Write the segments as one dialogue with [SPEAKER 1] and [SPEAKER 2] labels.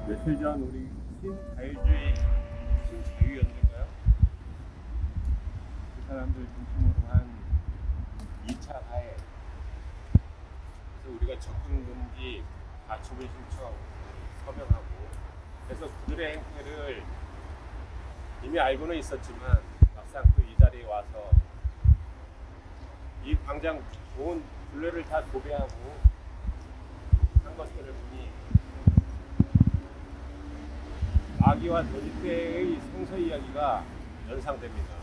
[SPEAKER 1] 며칠 전 우리 신자유연대인가요? 그 사람들 중심으로 한 2차 가해. 그래서 우리가 접근 금지 가처분 신청 서명하고, 그래서 그들의 행태를 이미 알고는 있었지만 막상 또 이 자리에 와서 이 광장 온 둘레를 다 도배하고 한 것들을 보니 마귀와 거짓대의 성서 이야기가 연상됩니다.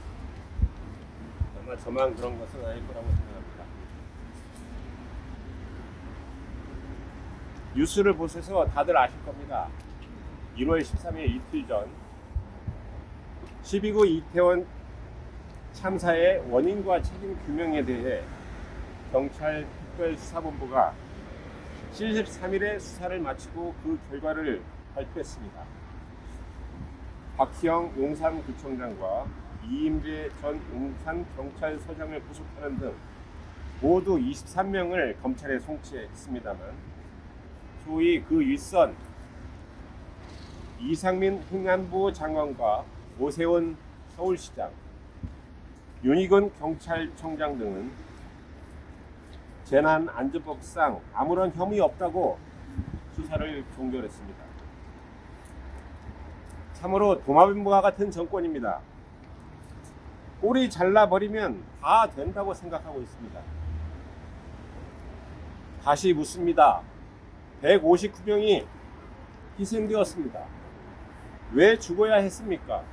[SPEAKER 1] 아마 저만 그런 것은 아닐 거라고 생각합니다. 뉴스를 보셔서 다들 아실 겁니다. 1월 13일 이틀 전 12구 이태원 참사의 원인과 책임 규명에 대해 경찰 특별수사본부가 73일에 수사를 마치고 그 결과를 발표했습니다. 박희영 용산구청장과 이임재 전 용산경찰서장을 구속하는 등 모두 23명을 검찰에 송치했습니다만, 소위 그 윗선 이상민 행안부 장관과 오세훈 서울시장, 윤희근 경찰청장 등은 재난안전법상 아무런 혐의 없다고 수사를 종결했습니다. 참으로 도마뱀과 같은 정권입니다. 꼬리 잘라버리면 다 된다고 생각하고 있습니다. 다시 묻습니다. 159명이 희생되었습니다. 왜 죽어야 했습니까?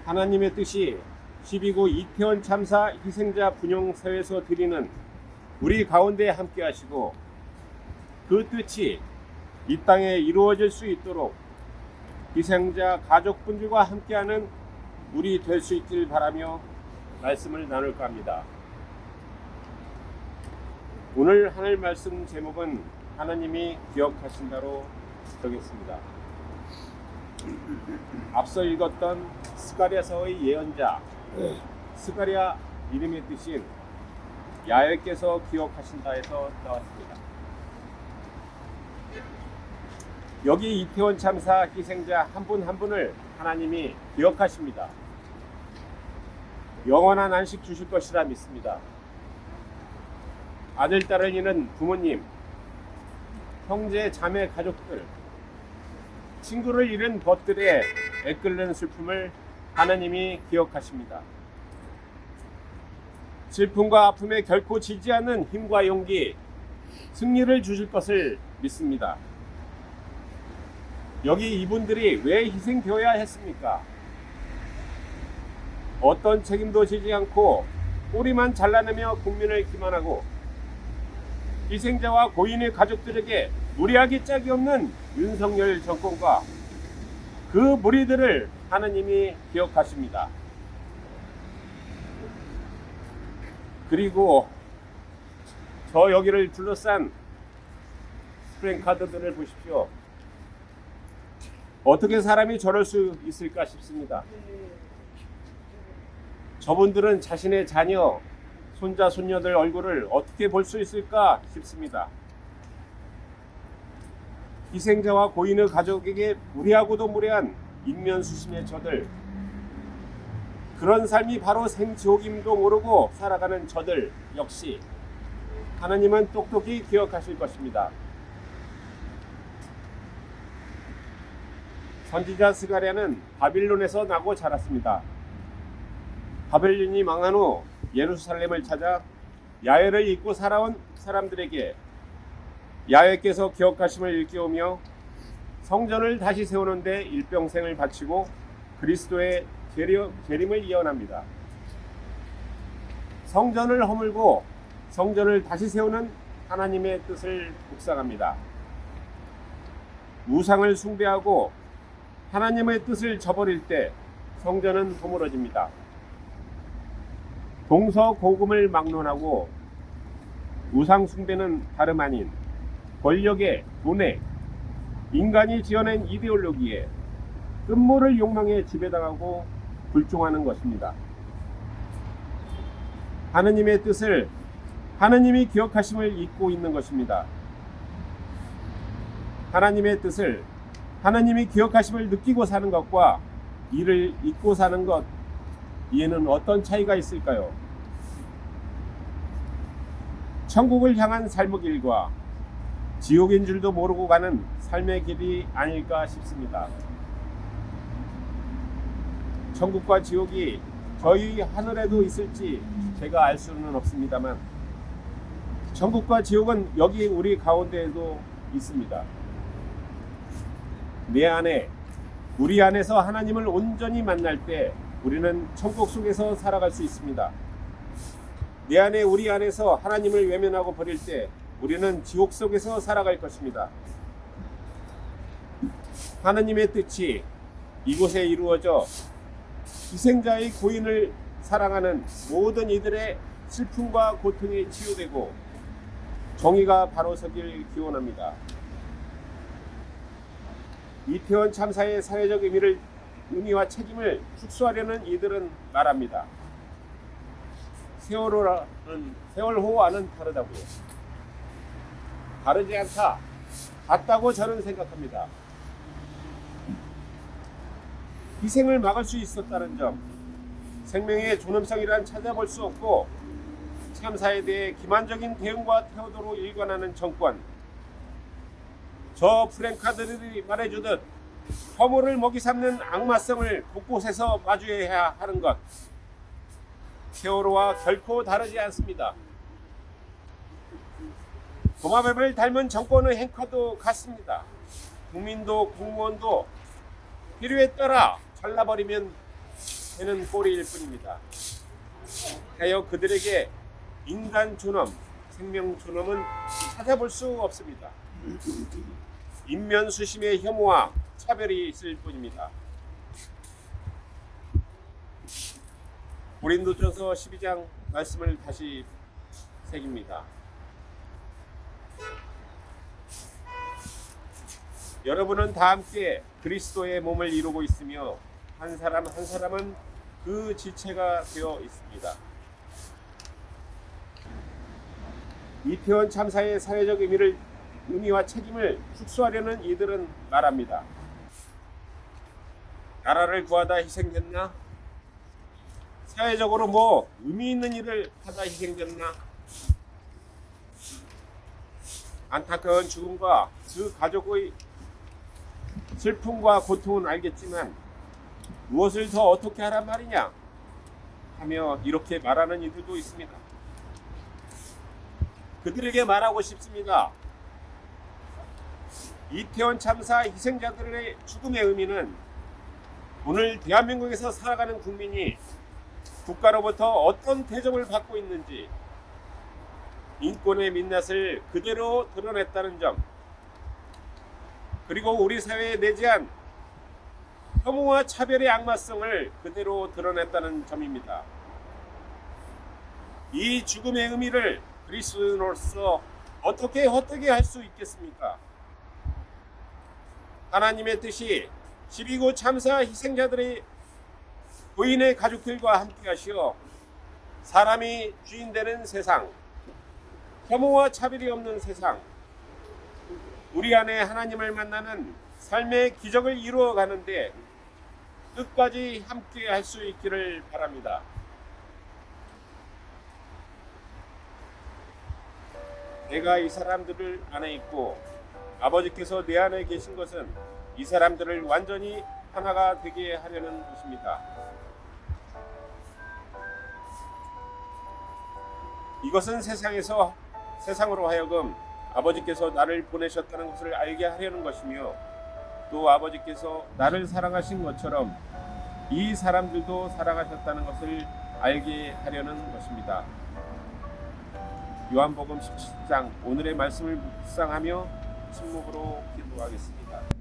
[SPEAKER 1] 하나님의 뜻이 12구 이태원 참사 희생자 분용사회에서 드리는 우리 가운데 함께 하시고, 그 뜻이 이 땅에 이루어질 수 있도록 희생자 가족분들과 함께하는 우리 될 수 있길 바라며 말씀을 나눌까 합니다. 오늘 하늘 말씀 제목은 하나님이 기억하신다로 적겠습니다. 앞서 읽었던 스가랴서의 예언자 스가랴 이름의 뜻인 야훼께서 기억하신다에서 나왔습니다. 여기 이태원 참사 희생자 한 분 한 분을 하나님이 기억하십니다. 영원한 안식 주실 것이라 믿습니다. 아들, 딸을 잃은 부모님, 형제, 자매, 가족들, 친구를 잃은 벗들의 애끓는 슬픔을 하나님이 기억하십니다. 슬픔과 아픔에 결코 지지 않는 힘과 용기, 승리를 주실 것을 믿습니다. 여기 이분들이 왜 희생되어야 했습니까? 어떤 책임도 지지 않고 꼬리만 잘라내며 국민을 기만하고 희생자와 고인의 가족들에게 무리하기 짝이 없는 윤석열 정권과 그 무리들을 하나님이 기억하십니다. 그리고 저 여기를 둘러싼 스프링카드들을 보십시오. 어떻게 사람이 저럴 수 있을까 싶습니다. 저분들은 자신의 자녀, 손자, 손녀들 얼굴을 어떻게 볼 수 있을까 싶습니다. 희생자와 고인의 가족에게 무례하고도 무례한 인면수심의 저들, 그런 삶이 바로 생지옥임도 모르고 살아가는 저들 역시 하나님은 똑똑히 기억하실 것입니다. 선지자 스가랴는 바빌론에서 나고 자랐습니다. 바벨론이 망한 후 예루살렘을 찾아 야훼를 잊고 살아온 사람들에게 야훼께서 기억하심을 일깨우며 성전을 다시 세우는데 일평생을 바치고 그리스도의 재림을 예언합니다. 성전을 허물고 성전을 다시 세우는 하나님의 뜻을 묵상합니다. 우상을 숭배하고 하나님의 뜻을 저버릴 때 성전은 허물어집니다. 동서고금을 막론하고 우상 숭배는 다름 아닌 권력에, 돈에, 인간이 지어낸 이데올로기에 끝모를 욕망에 지배당하고 불종하는 것입니다. 하느님의 뜻을 하느님이 기억하심을 잊고 있는 것입니다. 하나님의 뜻을, 하나님이 기억하심을 느끼고 사는 것과 이를 잊고 사는 것, 이에는 어떤 차이가 있을까요? 천국을 향한 삶의 길과 지옥인 줄도 모르고 가는 삶의 길이 아닐까 싶습니다. 천국과 지옥이 저희 하늘에도 있을지 제가 알 수는 없습니다만, 천국과 지옥은 여기 우리 가운데에도 있습니다. 내 안에, 우리 안에서 하나님을 온전히 만날 때 우리는 천국 속에서 살아갈 수 있습니다. 내 안에, 우리 안에서 하나님을 외면하고 버릴 때 우리는 지옥 속에서 살아갈 것입니다. 하나님의 뜻이 이곳에 이루어져 희생자의 고인을 사랑하는 모든 이들의 슬픔과 고통이 치유되고 정의가 바로 서길 기원합니다. 이태원 참사의 사회적 의미와 책임을 축소하려는 이들은 말합니다. 세월호와는 다르다고요. 다르지 않다, 같다고 저는 생각합니다. 희생을 막을 수 있었다는 점, 생명의 존엄성이란 찾아볼 수 없고 참사에 대해 기만적인 대응과 태도로 일관하는 정권, 저 프랭카드들이 말해주듯 혐오를 먹이 삼는 악마성을 곳곳에서 마주해야 하는 것, 세월호와 결코 다르지 않습니다. 도마뱀을 닮은 정권의 행커도 같습니다. 국민도 공무원도 필요에 따라 잘라버리면 되는 꼴일 뿐입니다. 하여 그들에게 인간 존엄, 생명 존엄은 찾아볼 수 없습니다. 인면수심의 혐오와 차별이 있을 뿐입니다. 고린도전서 12장 말씀을 다시 새깁니다. 여러분은 다 함께 그리스도의 몸을 이루고 있으며 한 사람 한 사람은 그 지체가 되어 있습니다. 이태원 참사의 사회적 의미와 책임을 축소하려는 이들은 말합니다. 나라를 구하다 희생됐나? 사회적으로 뭐 의미 있는 일을 하다 희생됐나? 안타까운 죽음과 그 가족의 슬픔과 고통은 알겠지만 무엇을 더 어떻게 하란 말이냐 하며 이렇게 말하는 이들도 있습니다. 그들에게 말하고 싶습니다. 이태원 참사 희생자들의 죽음의 의미는 오늘 대한민국에서 살아가는 국민이 국가로부터 어떤 대접을 받고 있는지, 인권의 민낯을 그대로 드러냈다는 점, 그리고 우리 사회에 내재한 혐오와 차별의 악마성을 그대로 드러냈다는 점입니다. 이 죽음의 의미를 그리스도인으로서 어떻게 헛되게 할 수 있겠습니까? 하나님의 뜻이 12구 참사 희생자들의 고인의 가족들과 함께 하시어 사람이 주인 되는 세상, 혐오와 차별이 없는 세상, 우리 안에 하나님을 만나는 삶의 기적을 이루어 가는데 끝까지 함께 할 수 있기를 바랍니다. 내가 이 사람들을 안에 있고 아버지께서 내 안에 계신 것은 이 사람들을 완전히 하나가 되게 하려는 것입니다. 이것은 세상으로 하여금 아버지께서 나를 보내셨다는 것을 알게 하려는 것이며, 또 아버지께서 나를 사랑하신 것처럼 이 사람들도 사랑하셨다는 것을 알게 하려는 것입니다. 요한복음 17장 오늘의 말씀을 묵상하며 침묵으로 기도하겠습니다.